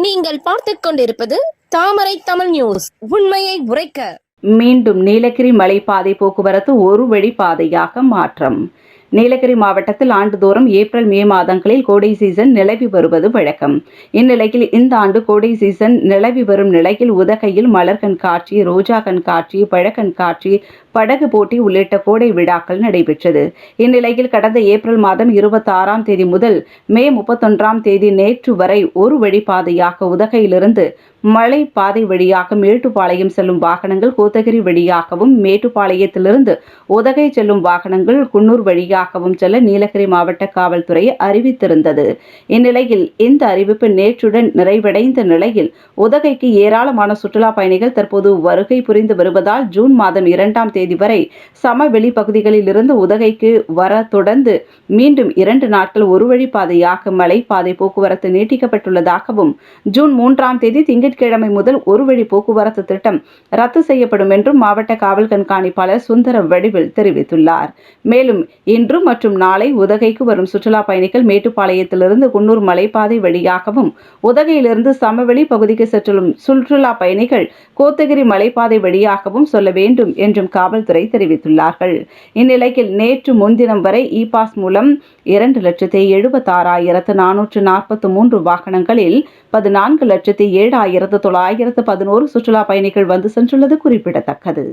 நீங்கள் பார்த்துக் கொண்டிருப்பது தாமரை தமிழ் நியூஸ். உண்மையை உரைக்க. மீண்டும் நீலகிரி மலைப்பாதை போக்குவரத்து ஒரு வழி பாதையாக மாற்றம். நீலகிரி மாவட்டத்தில் ஆண்டுதோறும் ஏப்ரல் மே மாதங்களில் கோடை சீசன் நிலவி வருவது வழக்கம். இந்நிலையில் இந்த ஆண்டு கோடை சீசன் நிலவி வரும் நிலையில் உதகையில் மலர் கண்காட்சி, ரோஜா கண்காட்சி, பழ கண்காட்சி, படகு போட்டி உள்ளிட்ட கோடை விழாக்கள் நடைபெற்றது. இந்நிலையில் கடந்த ஏப்ரல் மாதம் 26ஆம் தேதி முதல் மே 31ஆம் தேதி நேற்று வரை ஒரு வழிப்பாதையாக உதகையிலிருந்து மலை பாதை வழியாக மேட்டுப்பாளையம் செல்லும் வாகனங்கள், கோத்தகிரி வழியாகவும், மேட்டுப்பாளையத்திலிருந்து உதகை செல்லும் வாகனங்கள் குன்னூர் வழியாகவும் செல்ல நீலகிரி மாவட்ட காவல்துறை அறிவித்திருந்தது. இந்நிலையில் இந்த அறிவிப்பு நேற்றுடன் நிறைவடைந்த நிலையில் உதகைக்கு ஏராளமான சுற்றுலா பயணிகள் தற்போது வருகை புரிந்து வருவதால் ஜூன் மாதம் 2ஆம் தேதி வரை சமவெளி பகுதிகளில் இருந்து உதகைக்கு வர தொடர்ந்து மீண்டும் 2 நாட்கள் ஒரு வழிப்பாதையாக மலைப்பாதை போக்குவரத்து நீட்டிக்கப்பட்டுள்ளதாகவும், ஜூன் 3ஆம் தேதி திங்கட்கிழமை முதல் ஒரு வழி போக்குவரத்து திட்டம் ரத்து செய்யப்படும் என்றும் மாவட்ட காவல் கண்காணிப்பாளர் சுந்தர வடிவில் தெரிவித்துள்ளார். மேலும் இன்று மற்றும் நாளை உதகைக்கு வரும் சுற்றுலா பயணிகள் மேட்டுப்பாளையத்திலிருந்து குன்னூர் மலைப்பாதை வழியாகவும், உதகையிலிருந்து சமவெளி பகுதிக்கு செல்லும் சுற்றுலா பயணிகள் கோத்தகிரி மலைப்பாதை வழியாகவும் சொல்ல வேண்டும் என்றும் காவல்துறை தெரிவித்துள்ளார்கள். இந்நிலையில் நேற்று முன்தினம் வரை இ-பாஸ் மூலம் 2,76,443 வாகனங்களில் 14,07,911 சுற்றுலா பயணிகள் வந்து சென்றுள்ளது குறிப்பிடத்தக்கது.